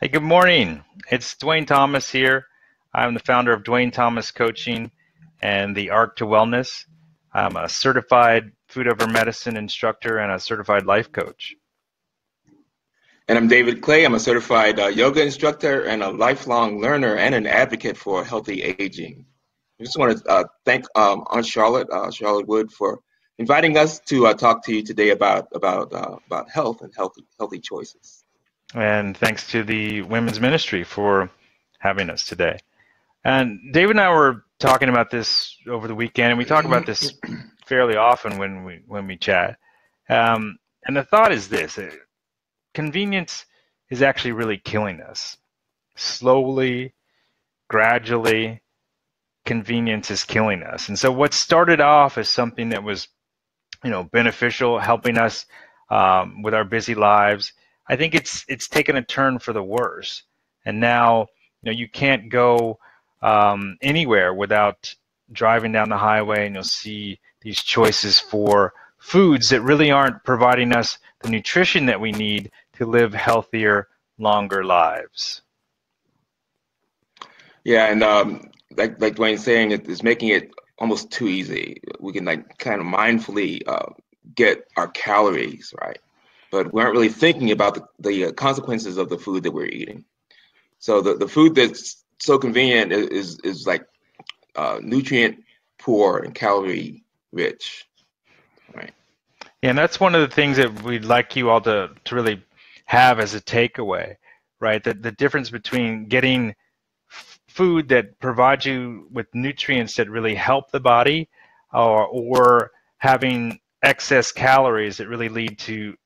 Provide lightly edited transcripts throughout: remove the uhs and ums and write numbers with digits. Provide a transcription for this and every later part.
Hey, good morning. It's Dwayne Thomas here. I'm the founder of Dwayne Thomas Coaching and the Arc to Wellness. I'm a certified food over medicine instructor and a certified life coach. And I'm David Clay. I'm a certified yoga instructor and a lifelong learner and an advocate for healthy aging. I just want to thank Aunt Charlotte, Charlotte Wood, for inviting us to talk to you today about health and healthy choices. And thanks to the Women's Ministry for having us today. And David and I were talking about this over the weekend, and we talk about this fairly often when we chat. And the thought is this: convenience is actually really killing us. Slowly, gradually, convenience is killing us. And so what started off as something that was, beneficial, helping us with our busy lives, I think it's taken a turn for the worse. And now, you can't go anywhere without driving down the highway, and you'll see these choices for foods that really aren't providing us the nutrition that we need to live healthier, longer lives. Yeah, and like Dwayne's saying, it's making it almost too easy. We can like kind of mindfully get our calories right, but we aren't really thinking about the consequences of the food that we're eating. So the food that's so convenient is like nutrient poor and calorie rich, right? Yeah, and that's one of the things that we'd like you all to really have as a takeaway, right? The difference between getting food that provides you with nutrients that really help the body, or having excess calories that really lead to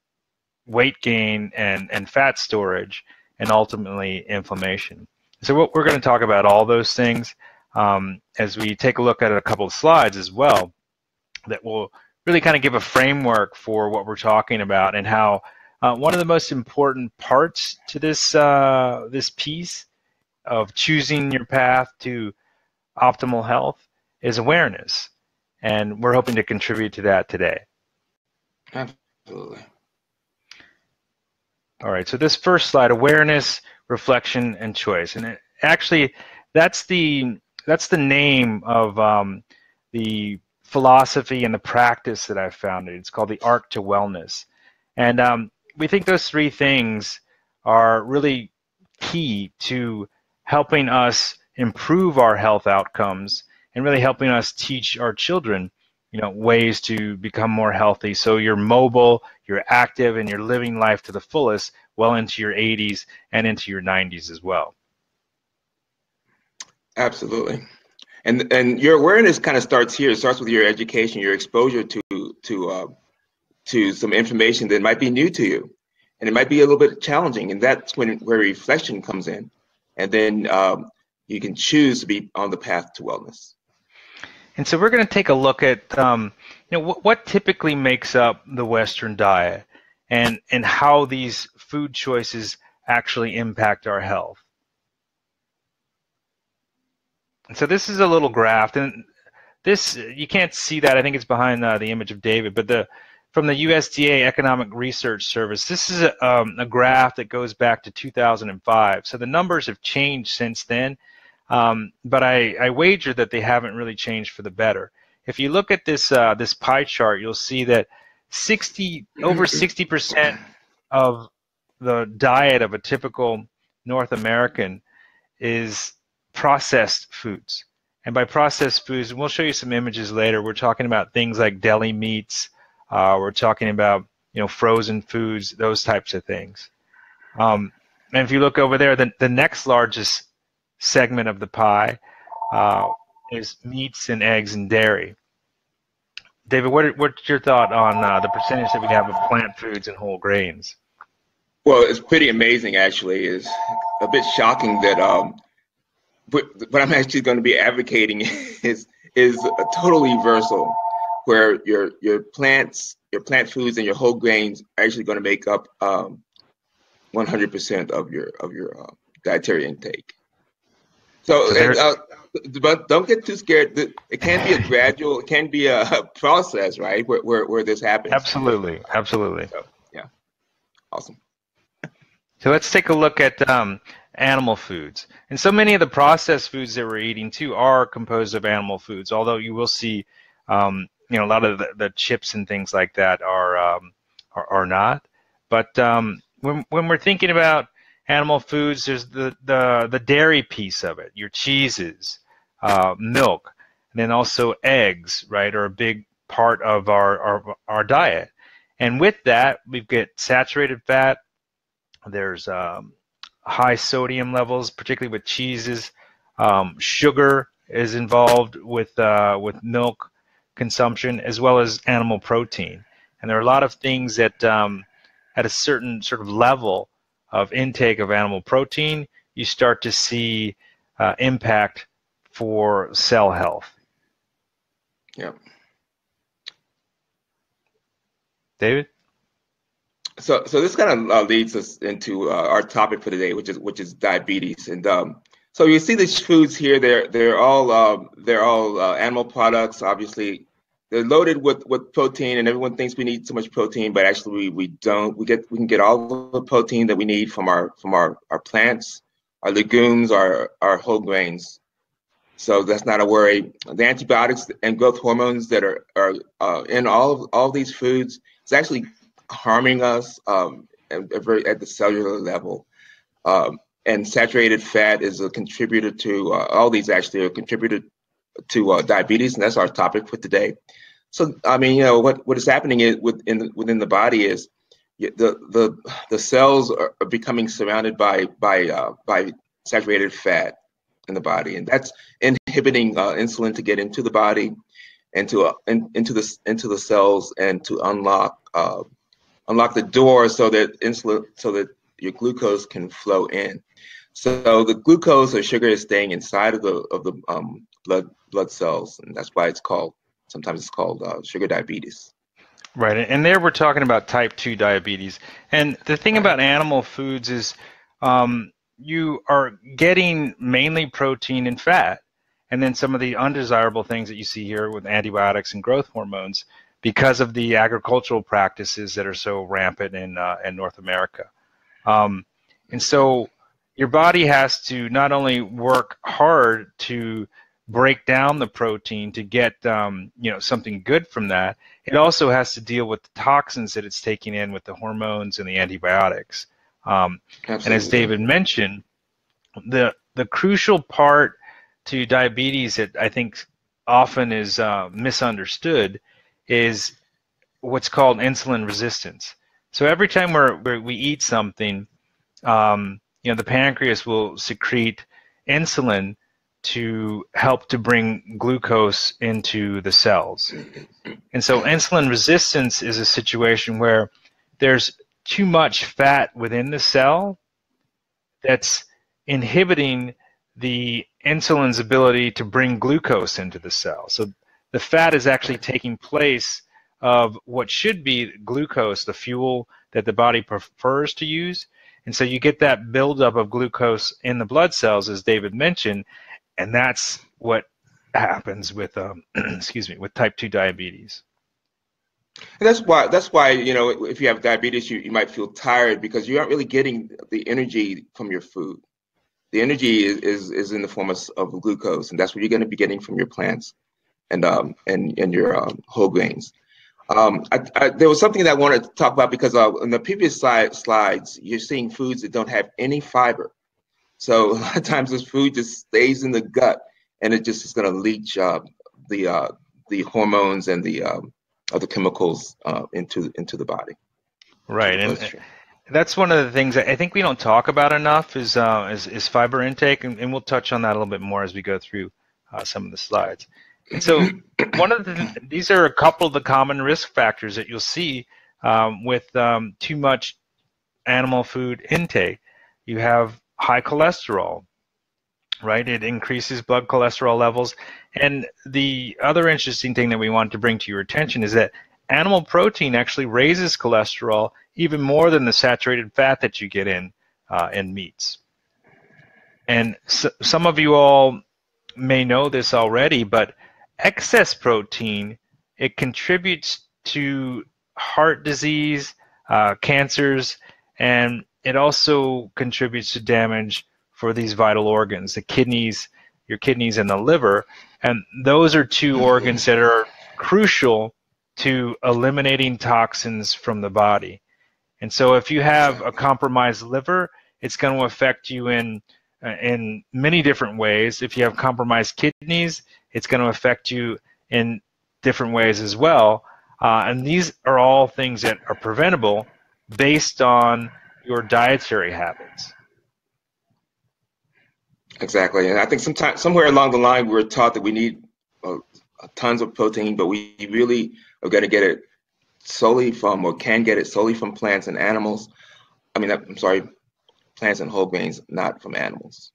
weight gain and fat storage and ultimately inflammation. So we're going to talk about all those things as we take a look at a couple of slides as well that will really kind of give a framework for what we're talking about, and how one of the most important parts to this piece of choosing your path to optimal health is awareness. And we're hoping to contribute to that today. Absolutely. All right, so this first slide, awareness, reflection, and choice. And actually, that's the name of the philosophy and the practice that I've founded. It's called the Arc to Wellness. And we think those three things are really key to helping us improve our health outcomes and really helping us teach our children, ways to become more healthy. So you're mobile, you're active, and you're living life to the fullest well into your 80s and into your 90s as well. Absolutely. And your awareness kind of starts here. It starts with your education, your exposure to some information that might be new to you, and it might be a little bit challenging. And that's where reflection comes in, and then you can choose to be on the path to wellness. And so we're going to take a look at what typically makes up the Western diet, and how these food choices actually impact our health. And so this is a little graph, and this, you can't see that. I think it's behind the image of David, but from the USDA Economic Research Service, this is a graph that goes back to 2005. So the numbers have changed since then, but I wager that they haven't really changed for the better. If you look at this this pie chart, you'll see that over 60% of the diet of a typical North American is processed foods. And by processed foods, and we'll show you some images later, we're talking about things like deli meats, we're talking about frozen foods, those types of things. And if you look over there, the next largest segment of the pie is meats and eggs and dairy. David, what's your thought on the percentage that we have of plant foods and whole grains? Well, it's pretty amazing, actually. It's a bit shocking that what I'm actually going to be advocating is a total reversal, where your plant foods and your whole grains are actually going to make up 100% of your dietary intake. So but don't get too scared. It can be a gradual, it can be a process, right? Where this happens. Absolutely, absolutely. So, yeah, awesome. So let's take a look at animal foods. And so many of the processed foods that we're eating too are composed of animal foods, although you will see a lot of the chips and things like that are not. But when we're thinking about animal foods, there's the dairy piece of it, your cheeses, milk, and then also eggs, right, are a big part of our diet. And with that, we've got saturated fat. There's high sodium levels, particularly with cheeses. Sugar is involved with milk consumption, as well as animal protein. And there are a lot of things that at a certain sort of level of intake of animal protein, you start to see impact for cell health. Yeah. David? So this kind of leads us into our topic for today, which is diabetes. And so you see these foods here. They're all animal products. Obviously, they're loaded with protein, and everyone thinks we need so much protein, but actually we don't. We can get all the protein that we need from our plants, our legumes, our whole grains. So that's not a worry. The antibiotics and growth hormones that are in all of these foods, it's actually harming us at the cellular level. And saturated fat is a contributor to all these actually are a contributor to diabetes, and that's our topic for today. So I mean, what is happening within the body is the cells are becoming surrounded by saturated fat in the body, and that's inhibiting insulin to get into the body and into the cells and to unlock the door so that your glucose can flow in. So the glucose or sugar is staying inside of the blood cells, and that's why sometimes it's called sugar diabetes. Right, and there we're talking about type 2 diabetes. And the thing about animal foods is you are getting mainly protein and fat, and then some of the undesirable things that you see here with antibiotics and growth hormones because of the agricultural practices that are so rampant in North America. And so your body has to not only work hard to break down the protein to get something good from that, it also has to deal with the toxins that it's taking in with the hormones and the antibiotics. And as David mentioned, the crucial part to diabetes that I think often is misunderstood is what's called insulin resistance. So every time we eat something, the pancreas will secrete insulin to help to bring glucose into the cells. And so insulin resistance is a situation where there's too much fat within the cell that's inhibiting the insulin's ability to bring glucose into the cell. So the fat is actually taking place of what should be glucose, the fuel that the body prefers to use. And so you get that buildup of glucose in the blood cells, as David mentioned, and that's what happens with with type 2 diabetes. And that's why if you have diabetes, you might feel tired because you aren't really getting the energy from your food. The energy is in the form of glucose, and that's what you're going to be getting from your plants and your whole grains. There was something that I wanted to talk about because in the previous slides, you're seeing foods that don't have any fiber. So a lot of times this food just stays in the gut, and it just is going to leach the hormones and the other chemicals into the body. Right, and that's one of the things that I think we don't talk about enough is fiber intake, and we'll touch on that a little bit more as we go through some of the slides. And so these are a couple of the common risk factors that you'll see with too much animal food intake. You have high cholesterol, right? It increases blood cholesterol levels. And the other interesting thing that we want to bring to your attention is that animal protein actually raises cholesterol even more than the saturated fat that you get in meats. And so, some of you all may know this already, but excess protein, it contributes to heart disease, cancers, and it also contributes to damage for these vital organs, the kidneys, your kidneys and the liver. And those are two organs that are crucial to eliminating toxins from the body. And so if you have a compromised liver, it's going to affect you in many different ways. If you have compromised kidneys, it's going to affect you in different ways as well. And these are all things that are preventable based on your dietary habits. Exactly, and I think somewhere along the line, we were taught that we need tons of protein, but we really are going to get it solely from, or can get it solely from plants and animals. I mean, I'm sorry, plants and whole grains, not from animals.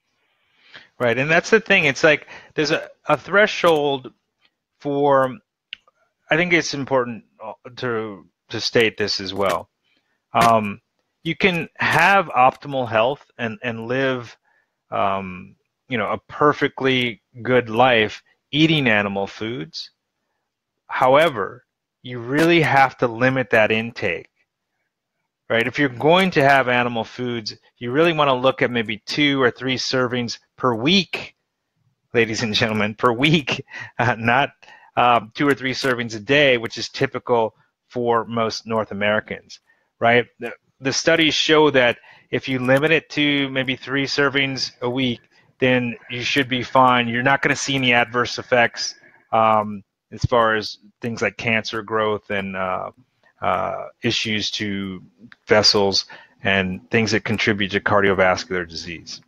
Right, and that's the thing. It's like there's a threshold for, I think it's important to state this as well. You can have optimal health and live a perfectly good life eating animal foods. However, you really have to limit that intake, right? If you're going to have animal foods, you really want to look at maybe 2 or 3 servings per week, ladies and gentlemen, per week, not 2 or 3 servings a day, which is typical for most North Americans, right? The studies show that if you limit it to maybe 3 servings a week, then you should be fine. You're not going to see any adverse effects as far as things like cancer growth and issues to vessels and things that contribute to cardiovascular disease.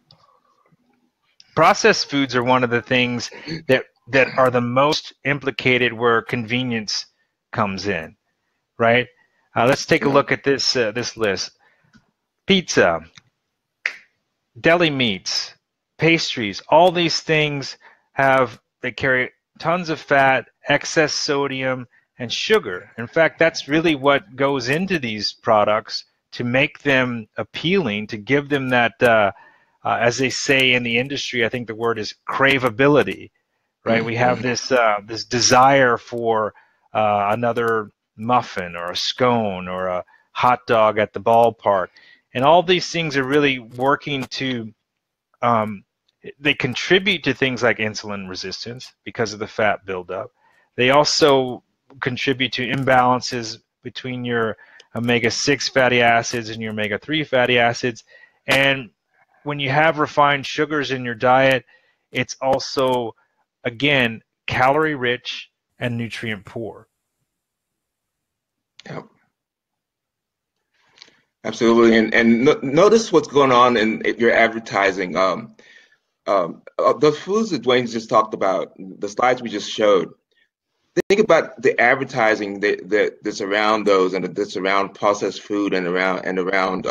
Processed foods are one of the things that are the most implicated where convenience comes in, right? Let's take a look at this this list. Pizza, deli meats, pastries, all these things they carry tons of fat, excess sodium, and sugar. In fact, that's really what goes into these products to make them appealing, to give them that, as they say in the industry, I think the word is craveability, right? We have this this desire for another muffin or a scone or a hot dog at the ballpark. And all these things are really working to, they contribute to things like insulin resistance because of the fat buildup. They also contribute to imbalances between your omega-6 fatty acids and your omega-3 fatty acids. And when you have refined sugars in your diet, it's also, again, calorie rich and nutrient poor. Yep. Absolutely, and notice what's going on in your advertising. The foods that Dwayne just talked about, the slides we just showed. Think about the advertising that's around those, and that's around processed food and around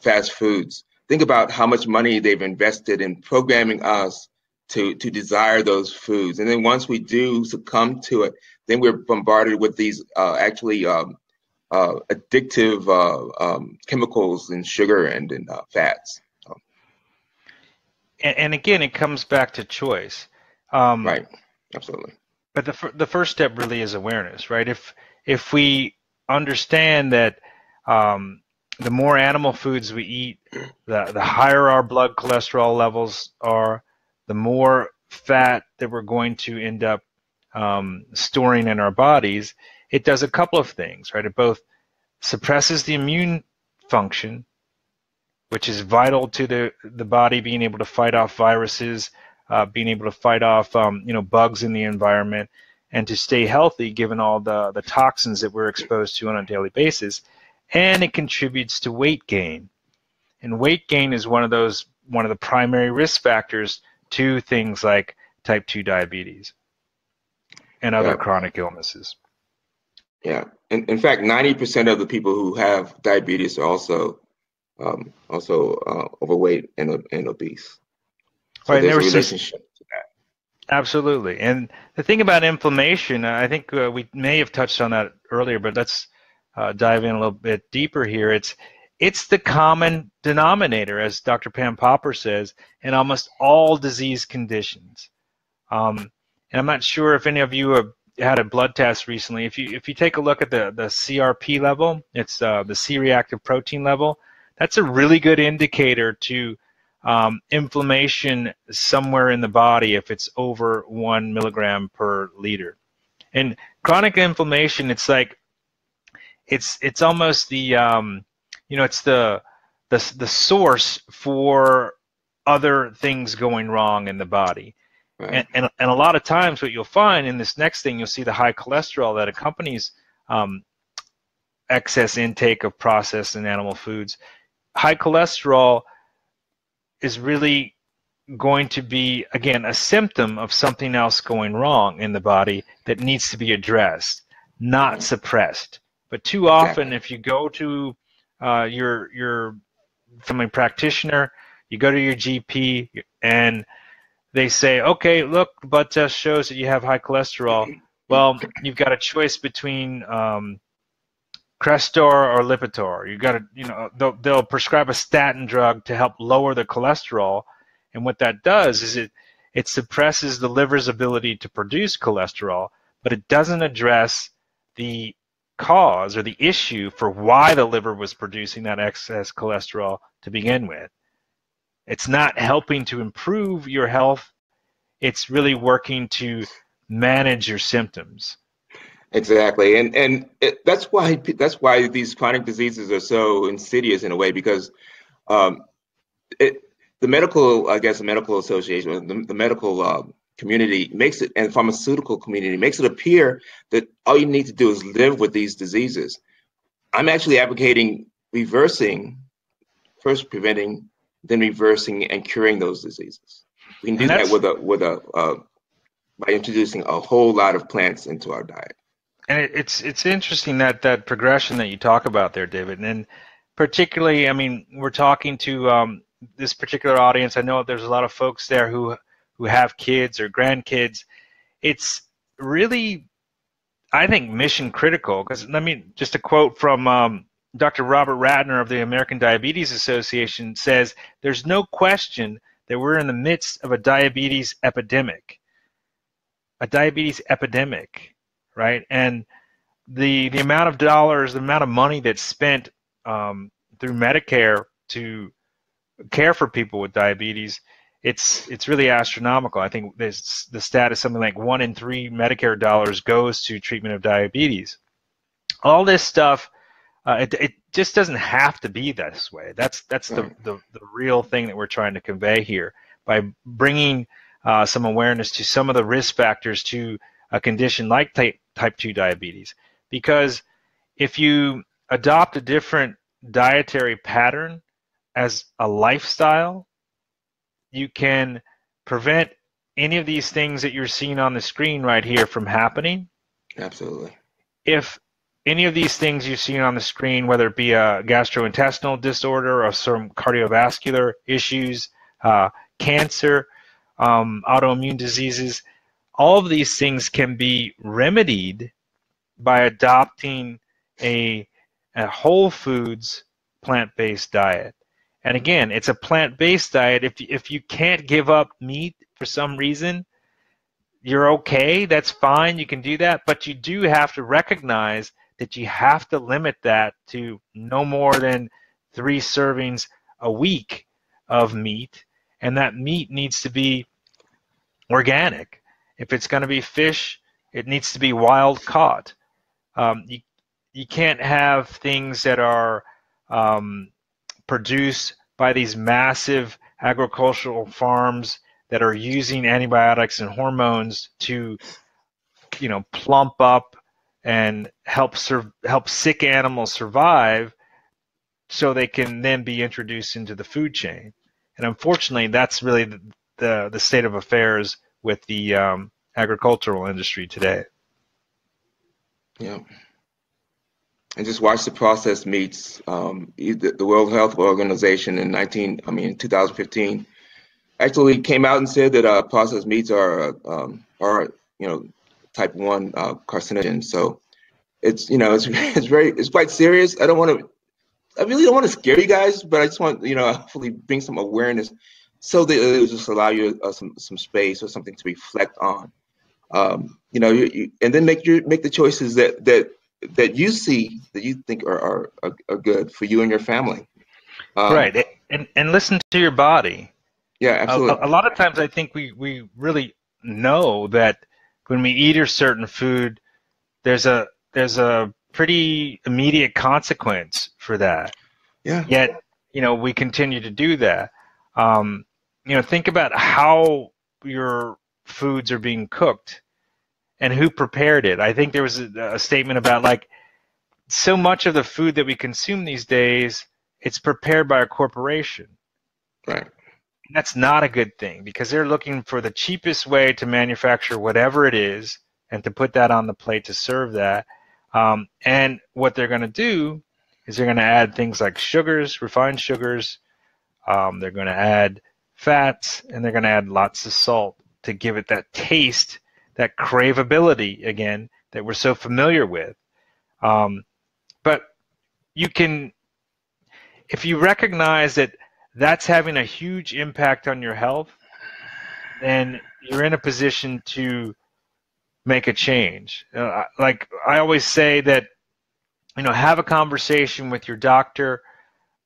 fast foods. Think about how much money they've invested in programming us to desire those foods, and then once we do succumb to it, then we're bombarded with these addictive chemicals in sugar and in fats. And again, it comes back to choice. Right, absolutely. But the first step really is awareness, right? If we understand that the more animal foods we eat, the higher our blood cholesterol levels are, the more fat that we're going to end up storing in our bodies, it does a couple of things, right? It both suppresses the immune function, which is vital to the body being able to fight off viruses, being able to fight off bugs in the environment, and to stay healthy given all the toxins that we're exposed to on a daily basis. And it contributes to weight gain. And weight gain is one of the primary risk factors to things like type 2 diabetes and other chronic illnesses. Yeah, in fact, 90% of the people who have diabetes are also overweight and obese. So right, there's a relationship to that. Absolutely. And the thing about inflammation, I think we may have touched on that earlier, but let's dive in a little bit deeper here. It's the common denominator, as Dr. Pam Popper says, in almost all disease conditions. And I'm not sure if any of you have had a blood test recently. If you take a look at the CRP level, it's the C-reactive protein level. that's a really good indicator to inflammation somewhere in the body if it's over 1 milligram per liter. And chronic inflammation, it's like it's almost the it's the source for other things going wrong in the body. Right. And a lot of times what you'll find in this next thing, you'll see the high cholesterol that accompanies excess intake of processed and animal foods. High cholesterol is really going to be, again, a symptom of something else going wrong in the body that needs to be addressed, not suppressed. But too often, if you go to your family practitioner, you go to your GP, and they say, okay, look, blood test shows that you have high cholesterol. Well, you've got a choice between Crestor or Lipitor. You got to, they'll prescribe a statin drug to help lower the cholesterol, and what that does is it suppresses the liver's ability to produce cholesterol, but it doesn't address the cause or the issue for why the liver was producing that excess cholesterol to begin with. It's not helping to improve your health. It's really working to manage your symptoms. Exactly, and that's why these chronic diseases are so insidious in a way, because the medical association, the medical community makes it, and pharmaceutical community makes it appear that all you need to do is live with these diseases. I'm actually advocating first preventing, then reversing and curing those diseases. We can do that by introducing a whole lot of plants into our diet. And it's interesting that progression that you talk about there, David. And particularly, I mean, we're talking to this particular audience. I know there's a lot of folks there who have kids or grandkids. It's really, I think, mission critical. Because just a quote from Dr. Robert Ratner of the American Diabetes Association says, "There's no question that we're in the midst of a diabetes epidemic." A diabetes epidemic, right? And the amount of dollars, the amount of money that's spent through Medicare to care for people with diabetes, it's really astronomical. I think the stat is something like 1 in 3 Medicare dollars goes to treatment of diabetes. All this stuff, it just doesn't have to be this way. That's the real thing that we're trying to convey here by bringing some awareness to some of the risk factors to a condition like type 2 diabetes. Because if you adopt a different dietary pattern as a lifestyle, you can prevent any of these things that you're seeing on the screen right here from happening. Absolutely. If any of these things you've seen on the screen, whether it be a gastrointestinal disorder or some cardiovascular issues, cancer, autoimmune diseases, all of these things can be remedied by adopting a whole foods plant-based diet. And again, it's a plant-based diet. If you can't give up meat for some reason, you're okay. That's fine. You can do that. But you do have to recognize that you have to limit that to no more than 3 servings a week of meat. And that meat needs to be organic. If it's going to be fish, it needs to be wild caught. You can't have things that are produced by these massive agricultural farms that are using antibiotics and hormones to, plump up and help sick animals survive, so they can then be introduced into the food chain. And unfortunately, that's really the state of affairs with the agricultural industry today. Yeah. And just watch the processed meats. The World Health Organization in 2015 actually came out and said that processed meats are type 1 carcinogen. So it's quite serious. I really don't want to scare you guys, but I just want hopefully bring some awareness, so that it'll just allow you some space or something to reflect on. And then make the choices that you see that you think are good for you and your family. Um, Right. And listen to your body. yeah, A absolutely. lot of times I think we really know that when we eat a certain food, there's a pretty immediate consequence for that. Yeah, Yet, we continue to do that. Um, think about how your foods are being cooked and who prepared it. I think there was a statement about like so much of the food that we consume these days, it's prepared by a corporation. right. And that's not a good thing because they're looking for the cheapest way to manufacture whatever it is and to put that on the plate to serve that. And what they're going to do is they're going to add things like sugars, refined sugars. They're going to add fats, and they're going to add lots of salt to give it that taste, that craveability again that we're so familiar with. But you can, if you recognize that that's having a huge impact on your health, then you're in a position to make a change. Like I always say that, have a conversation with your doctor,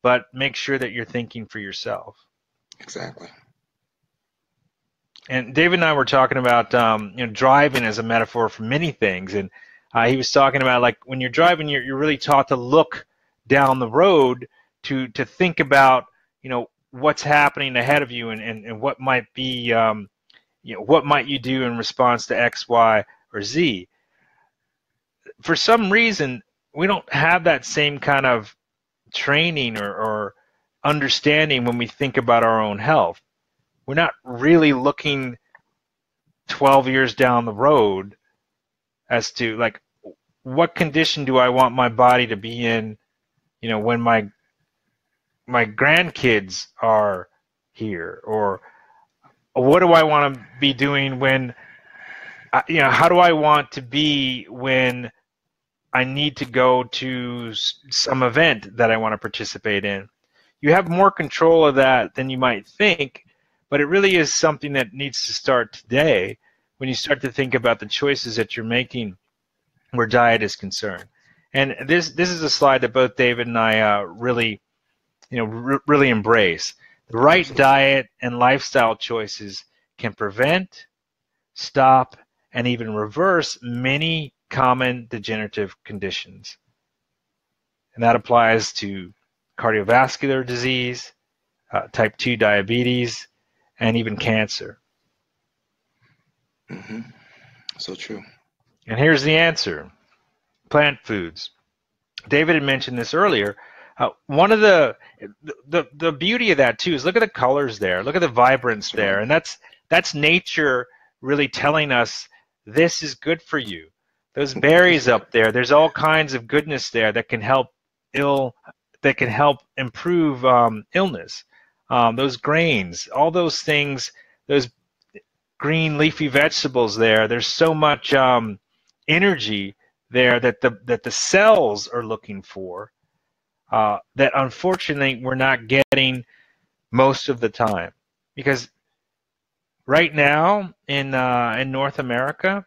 but make sure that you're thinking for yourself. Exactly. And David and I were talking about, driving as a metaphor for many things, and he was talking about like when you're driving, you're really taught to look down the road to think about, what's happening ahead of you and what might be, what might you do in response to X, Y, or Z. For some reason, we don't have that same kind of training or understanding when we think about our own health. We're not really looking 12 years down the road as to like what condition do I want my body to be in, when my grandkids are here, or what do I want to be doing when, how do I want to be when I need to go to some event that I want to participate in. You have more control of that than you might think, but it really is something that needs to start today when you start to think about the choices that you're making where diet is concerned. And this is a slide that both David and I really, really embrace. The right Absolutely. diet and lifestyle choices can prevent, stop, and even reverse many common degenerative conditions. And that applies to cardiovascular disease, type 2 diabetes, and even cancer. Hmm. So true. And here's the answer: plant foods. David had mentioned this earlier. One of the beauty of that too is look at the colors there, look at the vibrance That's right. there, and that's nature really telling us this is good for you. Those That's berries right. up there, there's all kinds of goodness there that can help ill, that can help improve illness. Those grains, all those things, those green leafy vegetables there. There's so much energy there that the cells are looking for that unfortunately we're not getting most of the time, because right now in North America,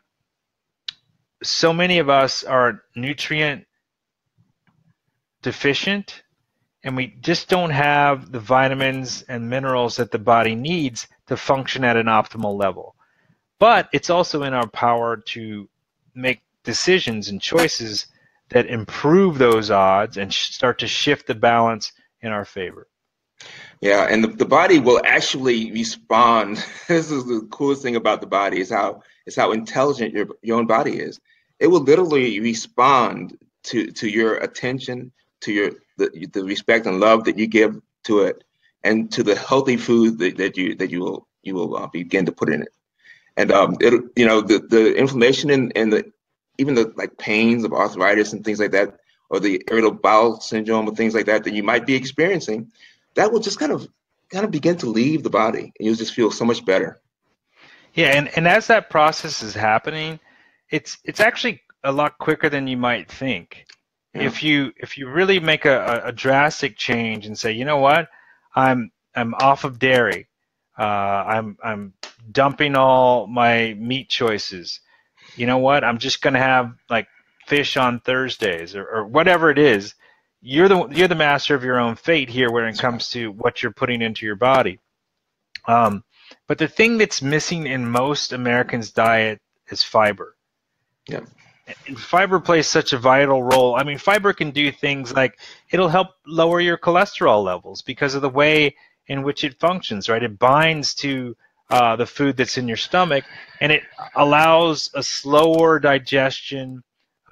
so many of us are nutrient deficient, and we just don't have the vitamins and minerals that the body needs to function at an optimal level. But it's also in our power to make decisions and choices that improve those odds and start to shift the balance in our favor. Yeah, and the body will actually respond. This is the coolest thing about the body is how intelligent your own body is. It will literally respond to your attention, to the respect and love that you give to it, and to the healthy food that you will begin to put in it. And it the inflammation and the even the like pains of arthritis and things like that, or the irritable bowel syndrome or things like that that you might be experiencing, that will just kind of begin to leave the body, and you'll just feel so much better. Yeah, and as that process is happening, it's actually a lot quicker than you might think. Yeah, If you really make a drastic change and say, you know what, I'm off of dairy, I'm dumping all my meat choices. You know what, I'm just gonna have like fish on Thursdays or whatever it is. you're the master of your own fate here when it comes to what you're putting into your body. But the thing that's missing in most Americans' diet is fiber. Yeah. And fiber plays such a vital role. I mean, fiber can do things like it'll help lower your cholesterol levels because of the way in which it functions, right? It binds to the food that's in your stomach, and it allows a slower digestion,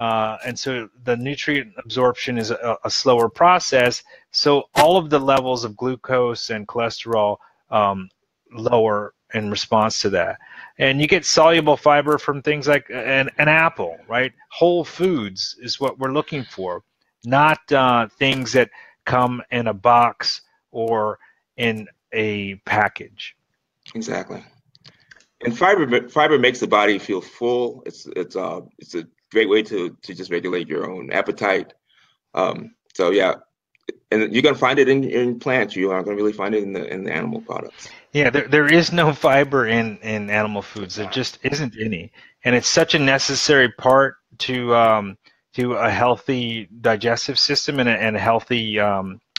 and so the nutrient absorption is a slower process. So all of the levels of glucose and cholesterol lower in response to that. And you get soluble fiber from things like an apple, right? Whole foods is what we're looking for, not things that come in a box or in a package. Exactly. And fiber makes the body feel full. It's a great way to just regulate your own appetite. So yeah, and you're gonna find it in plants. You aren't gonna really find it in the animal products. Yeah, there is no fiber in animal foods. There just isn't any, and it's such a necessary part to a healthy digestive system and a healthy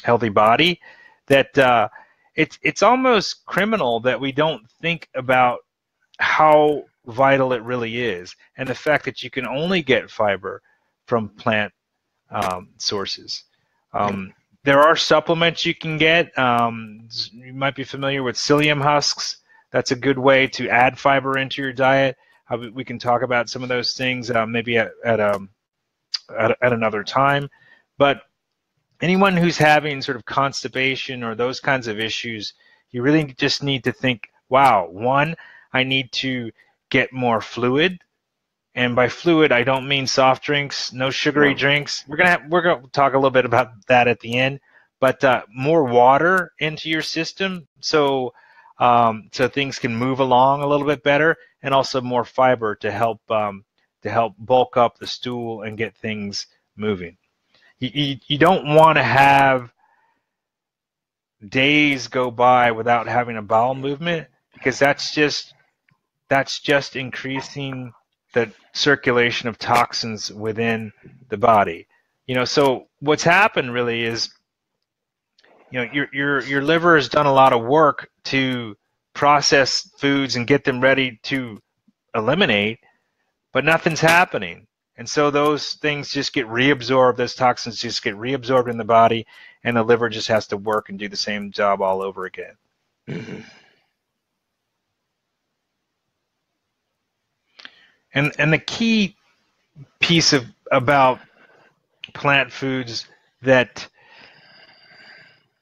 healthy body that it's almost criminal that we don't think about how vital it really is, and the fact that you can only get fiber from plant sources. There are supplements you can get. You might be familiar with psyllium husks. That's a good way to add fiber into your diet. We can talk about some of those things maybe at another time. But anyone who's having sort of constipation or those kinds of issues, you really just need to think, wow, one, I need to get more fluid. And by fluid, I don't mean soft drinks, no sugary drinks. We're gonna talk a little bit about that at the end, but more water into your system, so things can move along a little bit better, and also more fiber to help bulk up the stool and get things moving. You don't want to have days go by without having a bowel movement, because that's just increasing the circulation of toxins within the body. So what's happened really is, your liver has done a lot of work to process foods and get them ready to eliminate, but nothing's happening. And so those things just get reabsorbed, those toxins just get reabsorbed in the body, and the liver just has to work and do the same job all over again. Mm-hmm. And the key piece about plant foods that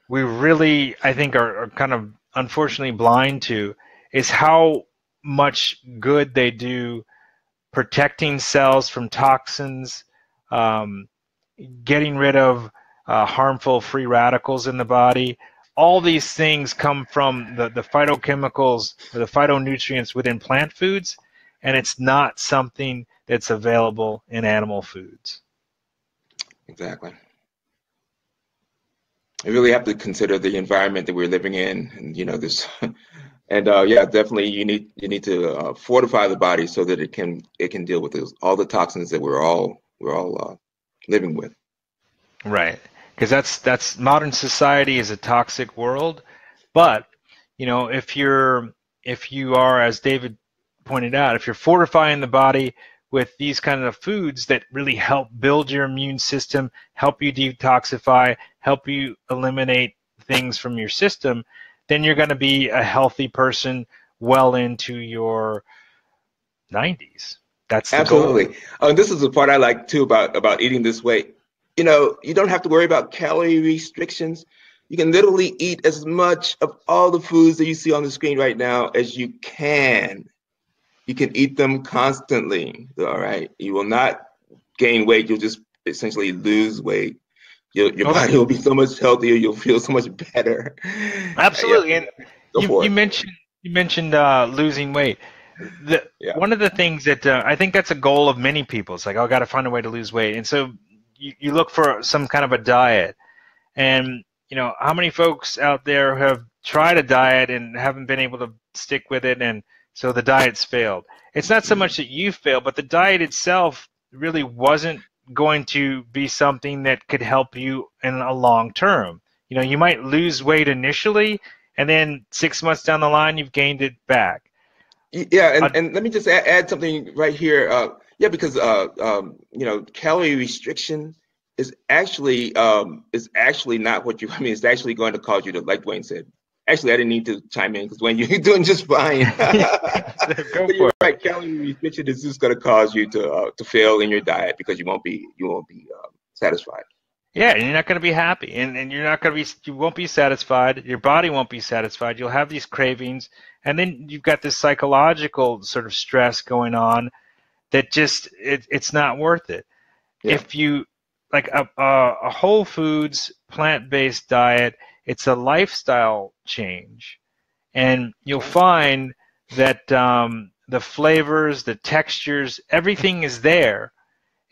we really, I think, are kind of unfortunately blind to is how much good they do protecting cells from toxins, getting rid of harmful free radicals in the body. All these things come from the phytochemicals, or the phytonutrients within plant foods, and it's not something that's available in animal foods. Exactly. You really have to consider the environment that we're living in, and this, and yeah, definitely you need to fortify the body so that it can deal with all the toxins that we're all living with. Right, because that's modern society is a toxic world, but if you are, as David pointed out, if you're fortifying the body with these kind of foods that really help build your immune system, help you detoxify, help you eliminate things from your system, then you're going to be a healthy person well into your 90s. That's the Absolutely. This is the part I like too about eating this way. You don't have to worry about calorie restrictions. You can literally eat as much of all the foods that you see on the screen right now as you can. You can eat them constantly, all right? You will not gain weight. You'll just essentially lose weight. Your body will be so much healthier. You'll feel so much better. Absolutely. Yeah. And you mentioned losing weight. One of the things that I think that's a goal of many people. It's like, oh, I got to find a way to lose weight. And so you look for some kind of a diet. And, how many folks out there have tried a diet and haven't been able to stick with it, and so the diet's failed? It's not so much that you failed, but the diet itself really wasn't going to be something that could help you in a long term. You know, you might lose weight initially, and then 6 months down the line, you've gained it back. Yeah, and let me just add something right here. Yeah, because you know, calorie restriction is actually not what you. I mean, it's actually going to cause you to, like Dwayne said. Actually, I didn't need to chime in because Dwayne, you're doing just fine. Go But for you're it. right. Calorie restriction is just going to cause you to fail in your diet because you won't be satisfied. Yeah, and you're not going to be happy, and you're not going to be, you won't be satisfied. Your body won't be satisfied. You'll have these cravings, and then you've got this psychological sort of stress going on that just it's not worth it. Yeah. If you like a whole foods plant-based diet, it's a lifestyle change, and you'll find that the flavors, the textures, everything is there.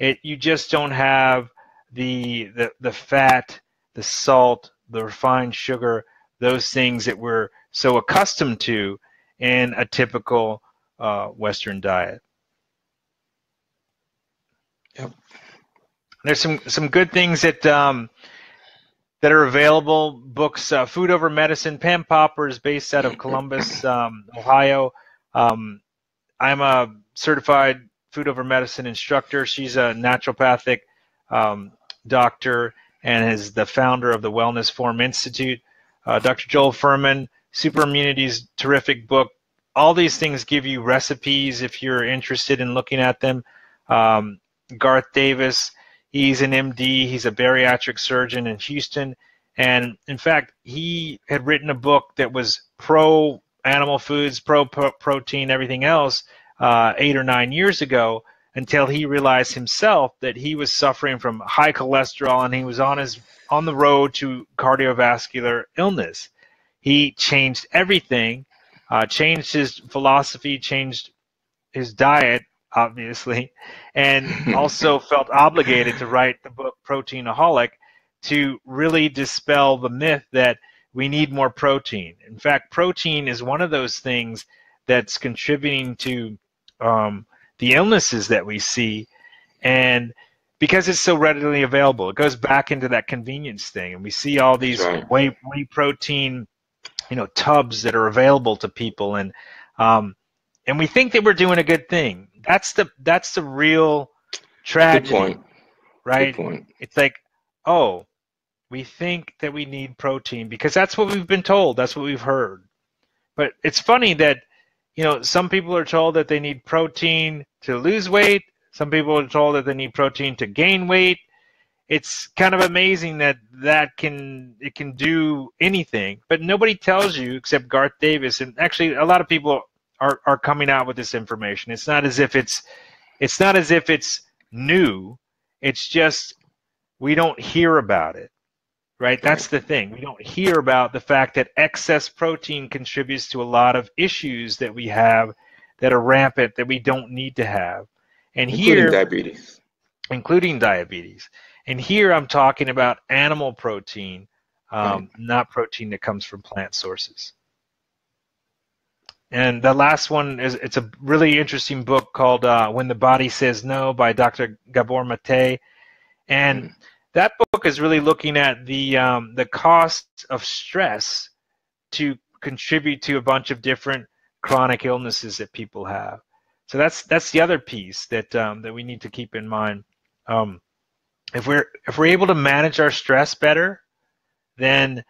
You just don't have the fat, the salt, the refined sugar, those things that we're so accustomed to in a typical Western diet. Yep. There's some good things that that are available. Books, Food Over Medicine. Pam Popper is based out of Columbus, Ohio. I'm a certified food over medicine instructor. She's a naturopathic doctor and is the founder of the Wellness Form Institute. Dr. Joel Fuhrman, Super Immunity's terrific book. All these things give you recipes if you're interested in looking at them. Garth Davis, he's an MD. He's a bariatric surgeon in Houston. And in fact, he had written a book that was pro animal foods, pro protein, everything else 8 or 9 years ago, until he realized himself that he was suffering from high cholesterol and he was on the road to cardiovascular illness. He changed everything, changed his philosophy, changed his diet, obviously, and also felt obligated to write the book Proteinaholic to really dispel the myth that we need more protein. In fact, protein is one of those things that's contributing to the illnesses that we see, and because it's so readily available, it goes back into that convenience thing, and we see all these whey protein, you know, tubs that are available to people, and we think that we're doing a good thing. That's the real tragedy. Good point. Right? Good point. It's like, oh, we think that we need protein because that's what we've been told, that's what we've heard. But it's funny that, you know, some people are told that they need protein to lose weight. Some people are told that they need protein to gain weight. It's kind of amazing that it can do anything, but nobody tells you except Garth Davis. And actually, a lot of people are coming out with this information. It's not as if it's new. It's just we don't hear about it. Right? That's the thing. We don't hear about the fact that excess protein contributes to a lot of issues that we have that are rampant that we don't need to have. And including diabetes. And here I'm talking about animal protein, not protein that comes from plant sources. And the last one it's a really interesting book called When the Body Says No by Dr. Gabor Mate. And that book is really looking at the cost of stress to contribute to a bunch of different chronic illnesses that people have. So that's the other piece that we need to keep in mind. If we're able to manage our stress better, then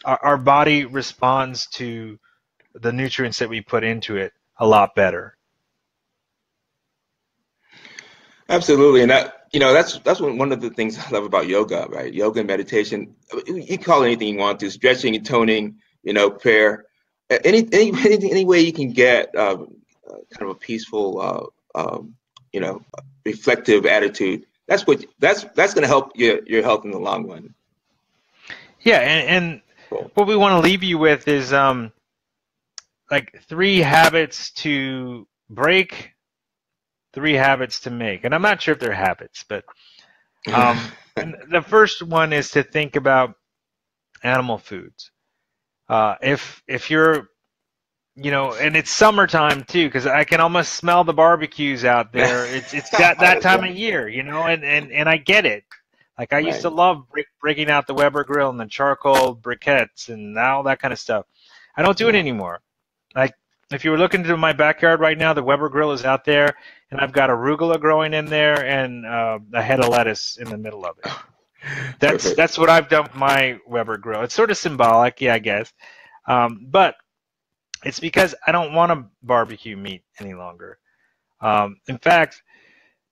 our body responds to the nutrients that we put into it a lot better. Absolutely, and that's one of the things I love about yoga, right? Yoga and meditation. You can call it anything you want to, stretching and toning, prayer, any way you can get kind of a peaceful, reflective attitude. That's going to help your health in the long run. Yeah, and cool. What we want to leave you with is like 3 habits to break, 3 habits to make. And I'm not sure if they're habits, but the first one is to think about animal foods. If you're you know, and it's summertime too, because I can almost smell the barbecues out there. It's that time of year, you know, and I get it. Like I used Right. to love breaking out the Weber grill and the charcoal briquettes and all that kind of stuff. I don't do it Yeah. anymore. Like if you were looking into my backyard right now, the Weber grill is out there, and I've got arugula growing in there and a head of lettuce in the middle of it. Perfect. That's what I've done with my Weber grill. It's sort of symbolic, yeah, I guess, but it's because I don't want to barbecue meat any longer. In fact,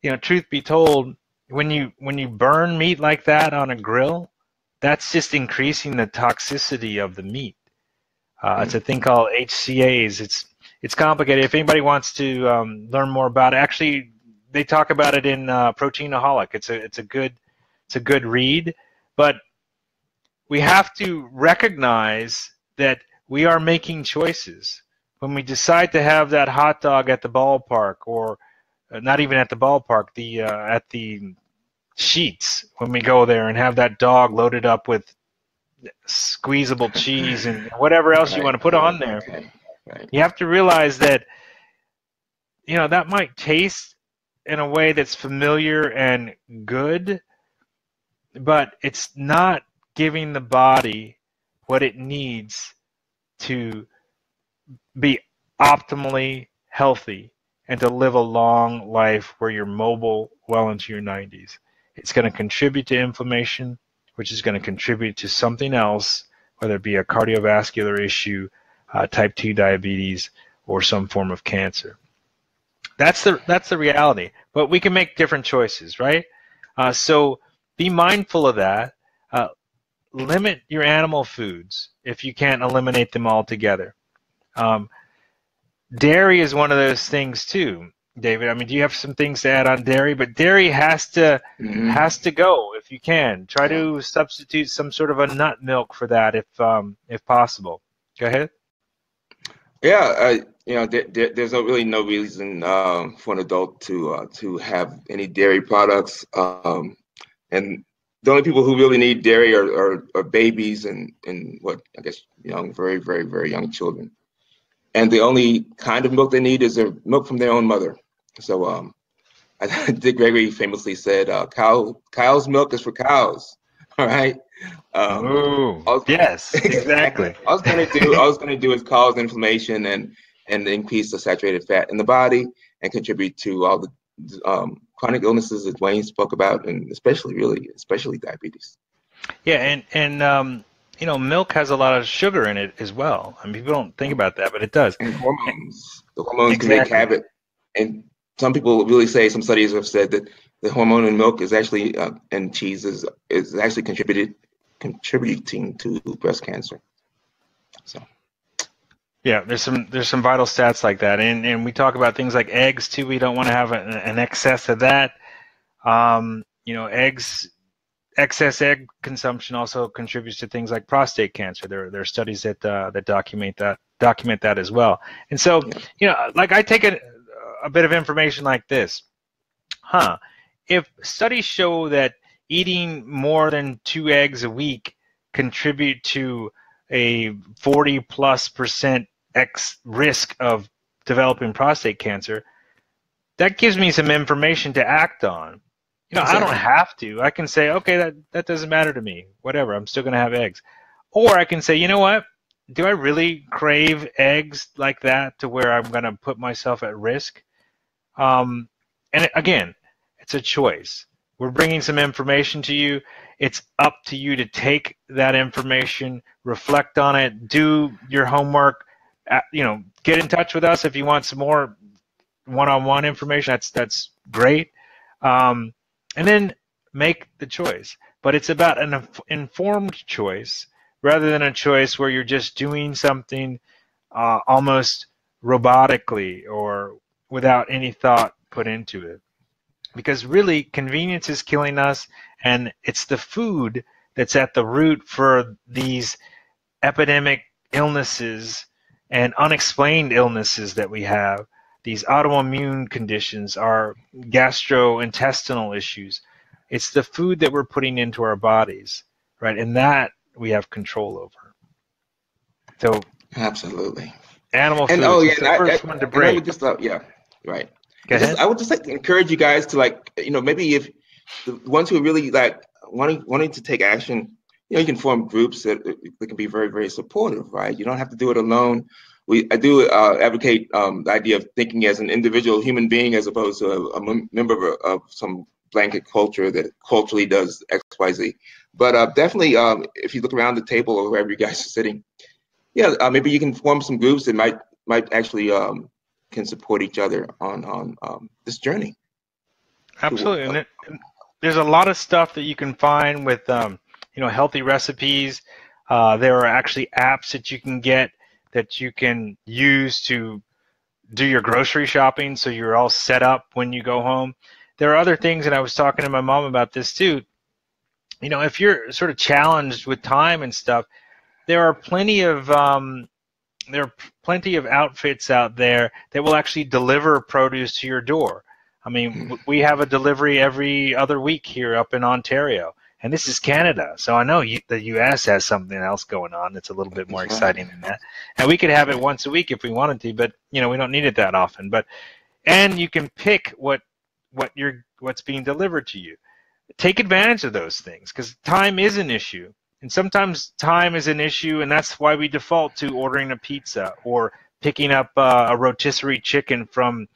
you know, truth be told, when you burn meat like that on a grill, that's just increasing the toxicity of the meat. It's a thing called HCAs. It's complicated. If anybody wants to learn more about it, actually, they talk about it in Proteinaholic. It's a good read, but we have to recognize that we are making choices when we decide to have that hot dog at the ballpark, or not even at the ballpark, the at the Sheets, when we go there and have that dog loaded up with squeezable cheese and whatever else you Right. want to put on there. Okay. Right. You have to realize that, you know, that might taste in a way that's familiar and good, but it's not giving the body what it needs to be optimally healthy and to live a long life where you're mobile well into your 90s. It's going to contribute to inflammation, which is going to contribute to something else, whether it be a cardiovascular issue, type 2 diabetes, or some form of cancer. That's the reality. But we can make different choices, right? So be mindful of that. Limit your animal foods if you can't eliminate them altogether. Dairy is one of those things too, David. I mean, do you have some things to add on dairy? But dairy has to go if you can. Try to substitute some sort of a nut milk for that if possible. Go ahead. Yeah, you know, there's really no reason for an adult to have any dairy products, and the only people who really need dairy are babies and what I guess young, very, very, very young children. And the only kind of milk they need is their milk from their own mother. So Dick Gregory famously said, "Cow's milk is for cows." All right. Yes, exactly. I was gonna do is cause inflammation and increase the saturated fat in the body and contribute to all the chronic illnesses that Dwayne spoke about, and especially diabetes. Yeah, and you know, milk has a lot of sugar in it as well. I mean, people don't think about that, but it does. And hormones. The hormones can make Exactly. havoc. And some people really say, some studies have said that the hormone in milk is actually and cheese is actually contributing to breast cancer. So Yeah, there's some vital stats like that, and we talk about things like eggs too. We don't want to have an excess of that. You know, excess egg consumption also contributes to things like prostate cancer. There are studies that document that as well. And so, you know, like I take a bit of information like this. If studies show that eating more than 2 eggs a week contribute to a 40+% risk of developing prostate cancer, that gives me some information to act on. You know, I don't have to. I can say, okay, that doesn't matter to me. Whatever, I'm still going to have eggs. Or I can say, you know what? Do I really crave eggs like that to where I'm going to put myself at risk? And again, it's a choice. We're bringing some information to you. It's up to you to take that information, reflect on it, do your homework. You know, get in touch with us if you want some more one-on-one information. That's great. And then make the choice. But it's about an informed choice rather than a choice where you're just doing something almost robotically or without any thought put into it. Because really, convenience is killing us, and it's the food that's at the root for these epidemic illnesses and unexplained illnesses that we have. These autoimmune conditions are gastrointestinal issues. It's the food that we're putting into our bodies, right? And that we have control over. So absolutely. Animal And foods. It's the first one to and I break. would just yeah, right. Go ahead. I would just like to encourage you guys to, like, maybe if the ones who are really like wanting to take action, you can form groups that can be very, very supportive, right? You don't have to do it alone. I do advocate the idea of thinking as an individual human being as opposed to a member of some blanket culture that culturally does X, Y, Z. But definitely, if you look around the table or wherever you guys are sitting, yeah, maybe you can form some groups that might actually can support each other on this journey. Absolutely. And there's a lot of stuff that you can find with healthy recipes. There are actually apps that you can get that you can use to do your grocery shopping, so you're all set up when you go home. There are other things, and I was talking to my mom about this too. If you're sort of challenged with time and stuff, there are plenty of outfits out there that will actually deliver produce to your door. I mean, we have a delivery every other week here up in Ontario, and this is Canada, so I know the U.S. has something else going on that's a little bit more exciting than that. And we could have it once a week if we wanted to, but we don't need it that often. And you can pick what's being delivered to you. Take advantage of those things, because time is an issue. And sometimes time is an issue, and that's why we default to ordering a pizza or picking up a rotisserie chicken from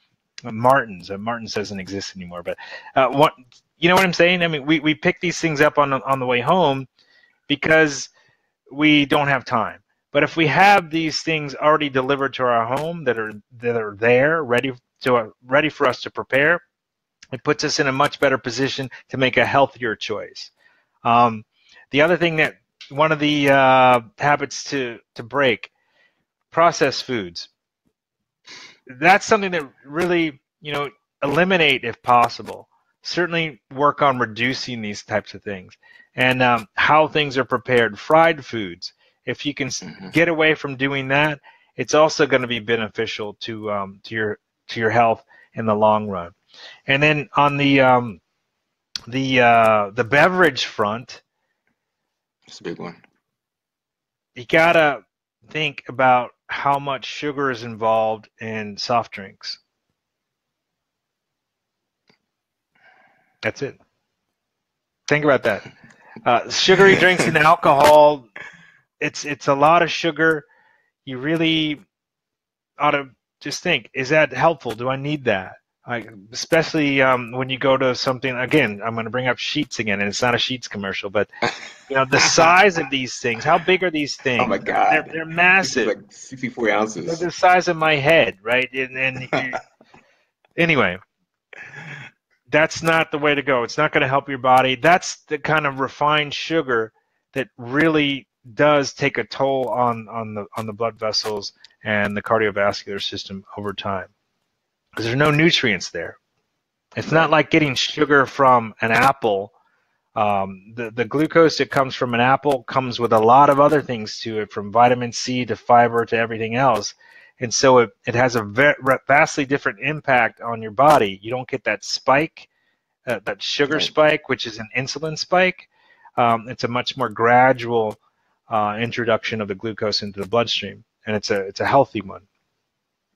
Martin's. Martin's doesn't exist anymore, but you know what I'm saying? I mean, we pick these things up on the way home because we don't have time. But if we have these things already delivered to our home that are there, ready for us to prepare, it puts us in a much better position to make a healthier choice. The other thing that one of the habits to break, processed foods. That's something that really, eliminate if possible. Certainly work on reducing these types of things and how things are prepared. Fried foods. If you can get away from doing that, it's also going to be beneficial to your health in the long run. And then on the beverage front, it's a big one. You gotta think about how much sugar is involved in soft drinks. That's it. Think about that. Sugary drinks and alcohol, it's a lot of sugar. You really ought to just think, is that helpful? Do I need that? Especially when you go to something, again, I'm going to bring up Sheetz again, and it's not a Sheetz commercial, but the size of these things, how big are these things? Oh my God. They're massive. Like 64 ounces. They're the size of my head, right? Anyway, that's not the way to go. It's not going to help your body. That's the kind of refined sugar that really does take a toll on the blood vessels and the cardiovascular system over time, because there's no nutrients there. It's not like getting sugar from an apple. The glucose that comes from an apple comes with a lot of other things to it, from vitamin C to fiber to everything else. And so it has a vastly different impact on your body. You don't get that spike, that sugar spike, which is an insulin spike. It's a much more gradual introduction of the glucose into the bloodstream, and it's a healthy one.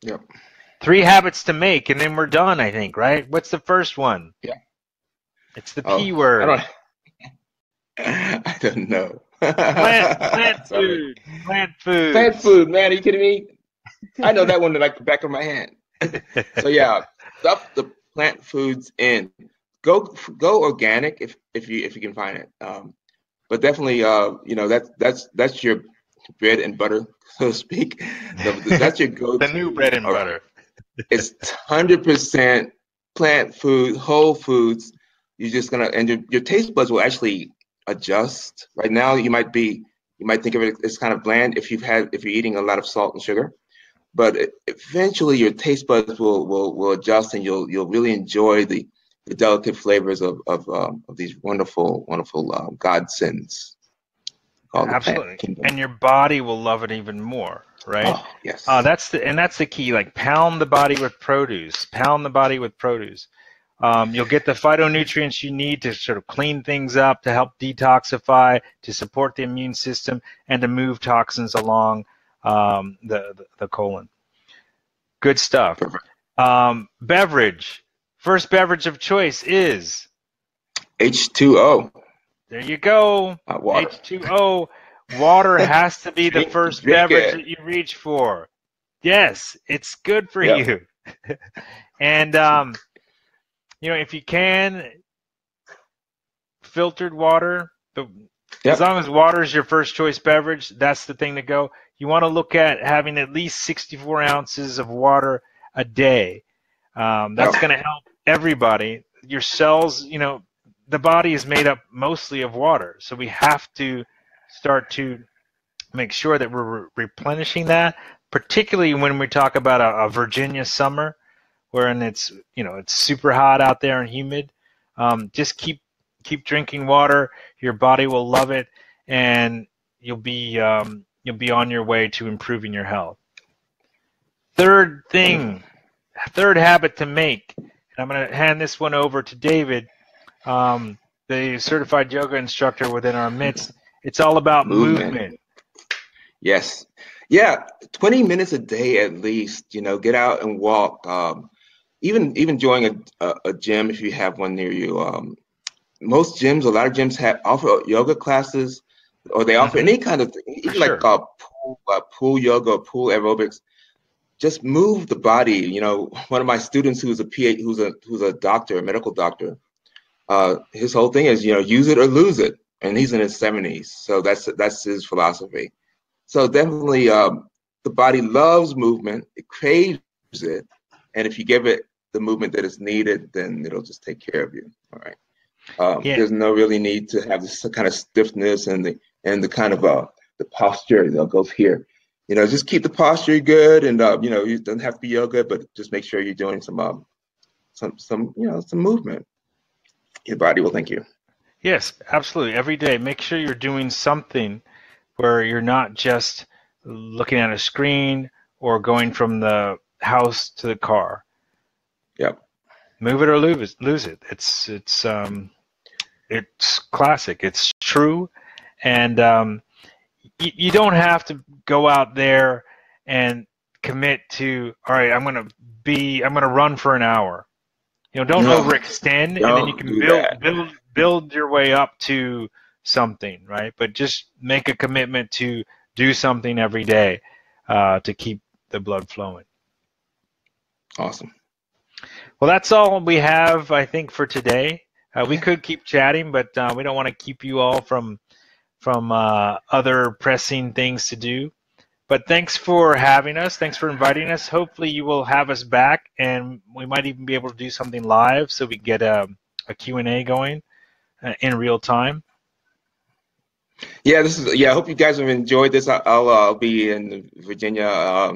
Yep. 3 habits to make, and then we're done, I think, right? What's the first one? Yeah. It's the P word. I don't know. Plant food. Plant food. Plant food, man. Are you kidding me? I know that one like the back of my hand. So yeah, stuff the plant foods in. Go organic if you can find it. But definitely, that's your bread and butter, so to speak. That's your go-to. The new bread and butter. It's 100% plant food, whole foods. You're just gonna, and your taste buds will actually adjust. Right now, you might think of it as kind of bland if you're eating a lot of salt and sugar, but eventually your taste buds will adjust, and you'll really enjoy the delicate flavors of these wonderful godsends. Absolutely, and your body will love it even more, right? Oh, yes. That's the key. Like, pound the body with produce. Pound the body with produce. You'll get the phytonutrients you need to sort of clean things up, to help detoxify, to support the immune system, and to move toxins along the colon. Good stuff. Perfect. Beverage. First beverage of choice is H2O. there you go. Water. H2O. Water has to be the Drink, first drink beverage it. that you reach for. Yes, it's good for Yep. you. And you know, if you can, filtered water. As long as water is your first choice beverage, that's the thing to go. You want to look at having at least 64 ounces of water a day. That's going to help everybody. Your cells, you know, the body is made up mostly of water, so we have to start to make sure that we're replenishing that, particularly when we talk about a Virginia summer, wherein it's, you know, it's super hot out there and humid. Just keep drinking water. Your body will love it, and you'll be on your way to improving your health. Third habit to make, and I'm going to hand this one over to David, the certified yoga instructor within our midst. It's all about movement. Yes. Yeah, 20 minutes a day at least, you know, get out and walk. Even join a gym if you have one near you. Most gyms, a lot of gyms offer yoga classes, or they offer any kind of thing, even like pool yoga or pool aerobics. Just move the body. You know, one of my students who's a doctor, a medical doctor, his whole thing is, you know, use it or lose it, and he's in his 70s, so that's his philosophy. So definitely, the body loves movement. It craves it, and if you give it the movement that is needed, then it'll just take care of you. All right. There's no really need to have this kind of stiffness and the kind of the posture that goes here. You know, just keep the posture good, and you know, it doesn't have to be yoga, but just make sure you're doing some movement. Your body will thank you. Yes, absolutely. Every day, make sure you're doing something where you're not just looking at a screen or going from the house to the car. Yep. Move it or lose it. It's classic. It's true, and you don't have to go out there and commit to, all right, I'm gonna run for an hour. You know, don't overextend, and then you can build your way up to something, right? But just make a commitment to do something every day to keep the blood flowing. Awesome. Well, that's all we have, I think, for today. We could keep chatting, but we don't want to keep you all from other pressing things to do. But thanks for having us. Thanks for inviting us. Hopefully you will have us back, and we might even be able to do something live so we get a Q&A going in real time. Yeah, I hope you guys have enjoyed this. I'll be in Virginia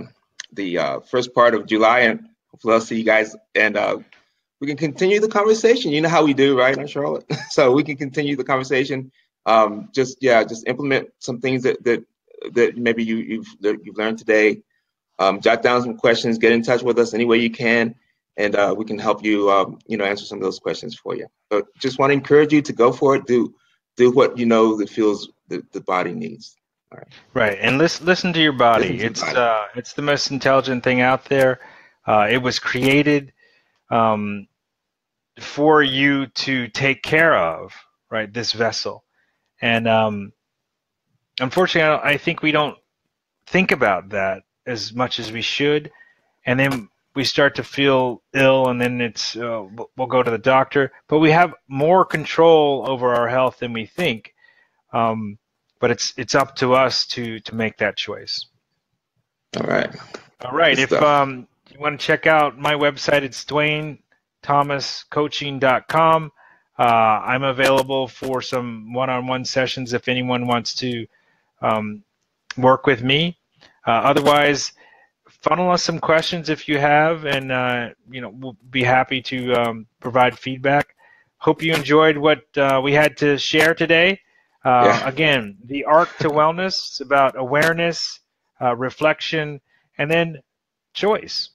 the first part of July, and hopefully I'll see you guys, and we can continue the conversation. You know how we do, right, Charlotte? So we can continue the conversation. Just implement some things that maybe you've learned today. Jot down some questions. Get in touch with us any way you can, and we can help you. Answer some of those questions for you. But just want to encourage you to go for it. Do what you know that feels the body needs. All right. Right, and listen to your body. It's the most intelligent thing out there. It was created for you to take care of, right? This vessel, and unfortunately, I think we don't think about that as much as we should, and then we start to feel ill, and then it's we'll go to the doctor. But we have more control over our health than we think. But it's up to us to make that choice. All right. If you want to check out my website, it's DwayneThomasCoaching.com. I'm available for some one-on-one sessions if anyone wants to work with me. Otherwise, funnel us some questions if you have, and we'll be happy to provide feedback. Hope you enjoyed what we had to share today. Again, the Arc to Wellness is about awareness, reflection, and then choice.